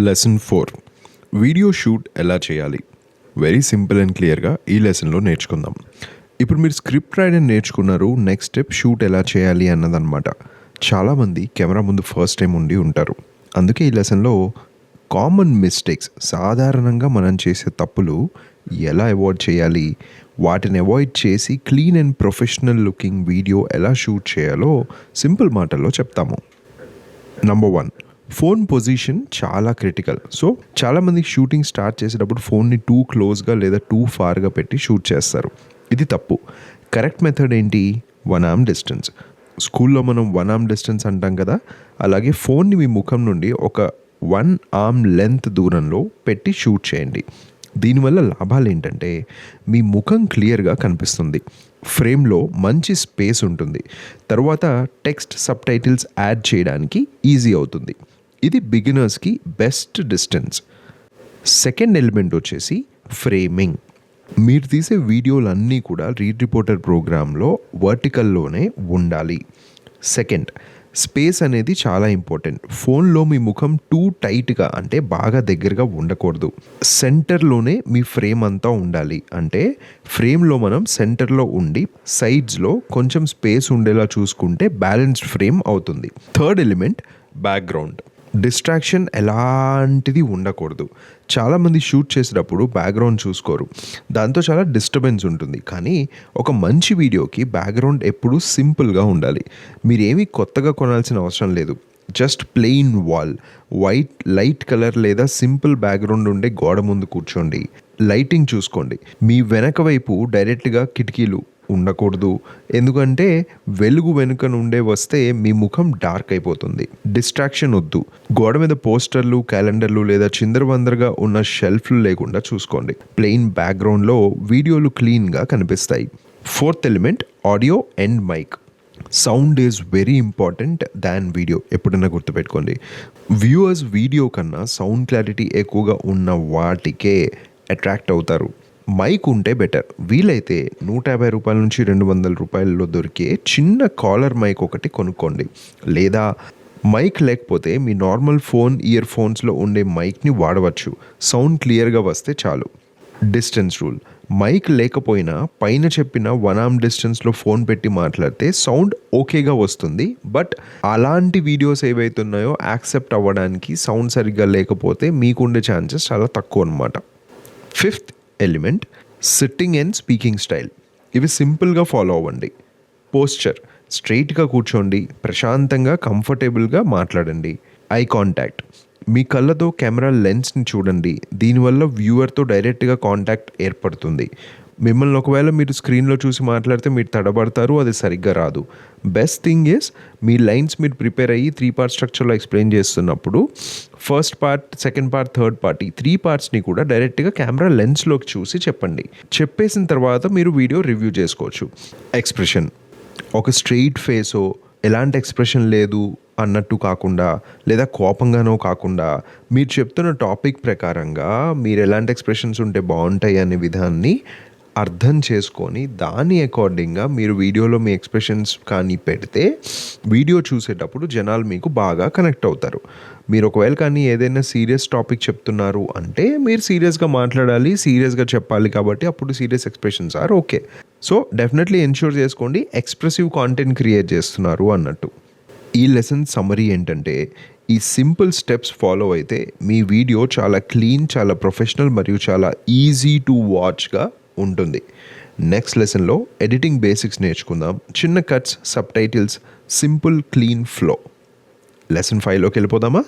Lesson 4 video shoot ఎలా చేయాలి. Very simple and క్లియర్గా ఈ లెసన్లో నేర్చుకుందాం. ఇప్పుడు మీరు స్క్రిప్ట్ రాయడం నేర్చుకున్నారు, నెక్స్ట్ స్టెప్ షూట్ ఎలా చేయాలి అన్నదన్నమాట. చాలామంది కెమెరా ముందు ఫస్ట్ టైం ఉండి ఉంటారు. అందుకే ఈ లెసన్లో కామన్ మిస్టేక్స్, సాధారణంగా మనం చేసే తప్పులు ఎలా అవాయిడ్ చేయాలి, వాటిని అవాయిడ్ చేసి clean and professional looking video ఎలా షూట్ చేయాలో సింపుల్ మాటల్లో చెప్తాము. నంబర్ 1, ఫోన్ పొజిషన్ చాలా క్రిటికల్. సో చాలామంది షూటింగ్ స్టార్ట్ చేసేటప్పుడు ఫోన్ని టూ క్లోజ్గా లేదా టూ ఫార్గా పెట్టి షూట్ చేస్తారు. ఇది తప్పు. కరెక్ట్ మెథడ్ ఏంటి? 1 arm డిస్టెన్స్. స్కూల్లో మనం 1 arm డిస్టెన్స్ అంటాం కదా, అలాగే ఫోన్ని మీ ముఖం నుండి ఒక 1 arm లెంత్ దూరంలో పెట్టి షూట్ చేయండి. దీనివల్ల లాభాలు ఏంటంటే మీ ముఖం క్లియర్గా కనిపిస్తుంది, ఫ్రేమ్లో మంచి స్పేస్ ఉంటుంది, తర్వాత టెక్స్ట్ సబ్ టైటిల్స్ యాడ్ చేయడానికి ఈజీ అవుతుంది. ఇది బిగినర్స్కి బెస్ట్ డిస్టెన్స్. సెకండ్ ఎలిమెంట్ వచ్చేసి ఫ్రేమింగ్. మీరు తీసే వీడియోలన్నీ కూడా రీడ్ రిపోర్టర్ ప్రోగ్రాంలో వర్టికల్లోనే ఉండాలి. సెకండ్, స్పేస్ అనేది చాలా ఇంపార్టెంట్. ఫోన్లో మీ ముఖం టూ టైట్గా అంటే బాగా దగ్గరగా ఉండకూడదు. సెంటర్లోనే మీ ఫ్రేమ్ అంతా ఉండాలి. అంటే ఫ్రేమ్లో మనం సెంటర్లో ఉండి సైడ్స్లో కొంచెం స్పేస్ ఉండేలా చూసుకుంటే బ్యాలెన్స్డ్ ఫ్రేమ్ అవుతుంది. Third element background. డిస్ట్రాక్షన్ ఎలాంటిది ఉండకూడదు. చాలామంది షూట్ చేసేటప్పుడు బ్యాక్గ్రౌండ్ చూసుకోరు, దాంతో చాలా డిస్టర్బెన్స్ ఉంటుంది. కానీ ఒక మంచి వీడియోకి బ్యాక్గ్రౌండ్ ఎప్పుడూ సింపుల్గా ఉండాలి. మీరేమీ కొత్తగా కొనాల్సిన అవసరం లేదు. Just plain wall, white light colour లేదా సింపుల్ బ్యాక్గ్రౌండ్ ఉండే గోడ ముందు కూర్చోండి. లైటింగ్ చూసుకోండి. మీ వెనక వైపు డైరెక్ట్గా కిటికీలు ఉండకూడదు, ఎందుకంటే వెలుగు వెనుక నుండే వస్తే మీ ముఖం డార్క్ అయిపోతుంది. డిస్ట్రాక్షన్ వద్దు. గోడ మీద పోస్టర్లు, క్యాలెండర్లు లేదా చిందరవందరగా ఉన్న షెల్ఫ్లు లేకుండా చూసుకోండి. ప్లెయిన్ బ్యాక్గ్రౌండ్లో వీడియోలు క్లీన్గా కనిపిస్తాయి. Fourth element audio and mic. Sound is very important than video. ఎప్పుడైనా గుర్తుపెట్టుకోండి, వ్యూవర్స్ వీడియో కన్నా సౌండ్ క్లారిటీ ఎక్కువగా ఉన్న వాటికే అట్రాక్ట్ అవుతారు. మైక్ ఉంటే బెటర్. వీలైతే 150 రూపాయల నుంచి 200 రూపాయలలో దొరికే చిన్న కాలర్ మైక్ ఒకటి కొనుక్కోండి. లేదా మైక్ లేకపోతే మీ నార్మల్ ఫోన్ ఇయర్ ఫోన్స్లో ఉండే మైక్ని వాడవచ్చు. సౌండ్ క్లియర్గా వస్తే చాలు. Distance rule. మైక్ లేకపోయినా పైన చెప్పిన 1 arm డిస్టెన్స్లో ఫోన్ పెట్టి మాట్లాడితే సౌండ్ ఓకేగా వస్తుంది. బట్ అలాంటి వీడియోస్ ఏవైతున్నాయో యాక్సెప్ట్ అవ్వడానికి సౌండ్ సరిగ్గా లేకపోతే మీకుండే ఛాన్సెస్ చాలా తక్కువ అన్నమాట. Fifth element sitting and speaking style. ఇవి సింపుల్గా ఫాలో అవ్వండి. పోస్చర్, స్ట్రైట్గా కూర్చోండి, ప్రశాంతంగా కంఫర్టబుల్గా మాట్లాడండి. ఐ కాంటాక్ట్, మీ కళ్ళతో కెమెరా లెన్స్ని చూడండి. దీనివల్ల వ్యూవర్తో డైరెక్ట్గా కాంటాక్ట్ ఏర్పడుతుంది. మిమ్మల్ని ఒకవేళ మీరు స్క్రీన్లో చూసి మాట్లాడితే మీరు తడబడతారు, అది సరిగ్గా రాదు. Best thing is me lines మీరు ప్రిపేర్ అయ్యి 3 part స్ట్రక్చర్లో ఎక్స్ప్లెయిన్ చేస్తున్నప్పుడు first part, second part, third part, ఈ 3 partsని కూడా డైరెక్ట్గా కెమెరా లెన్స్లోకి చూసి చెప్పండి. చెప్పేసిన తర్వాత మీరు వీడియో రివ్యూ చేసుకోవచ్చు. ఎక్స్ప్రెషన్, ఒక స్ట్రెయిట్ ఫేసో ఎలాంటి ఎక్స్ప్రెషన్ లేదు అన్నట్టు కాకుండా, లేదా కోపంగానో కాకుండా, మీరు చెప్తున్న టాపిక్ ప్రకారంగా మీరు ఎలాంటి ఎక్స్ప్రెషన్స్ ఉంటే బాగుంటాయి అనే విధాన్ని అర్థం చేసుకొని దాని అకార్డింగ్గా మీరు వీడియోలో మీ ఎక్స్ప్రెషన్స్ కానీ పెడితే వీడియో చూసేటప్పుడు జనాలు మీకు బాగా కనెక్ట్ అవుతారు. మీరు ఒకవేళ కానీ ఏదైనా సీరియస్ టాపిక్ చెప్తున్నారు అంటే మీరు సీరియస్గా మాట్లాడాలి, సీరియస్గా చెప్పాలి. కాబట్టి అప్పుడు serious expressions are okay. So definitely ensure చేసుకోండి ఎక్స్ప్రెసివ్ కాంటెంట్ క్రియేట్ చేస్తున్నారు అన్నట్టు. ఈ లెసన్ సమ్మరీ ఏంటంటే, ఈ సింపుల్ స్టెప్స్ ఫాలో అయితే మీ వీడియో చాలా క్లీన్, చాలా ప్రొఫెషనల్ మరియు చాలా ఈజీ టు వాచ్గా ఉంటుంది. నెక్స్ట్ లెసన్లో ఎడిటింగ్ బేసిక్స్ నేర్చుకుందాం. చిన్న cuts, subtitles, simple clean flow. Lesson 5లోకి వెళ్ళిపోదామా?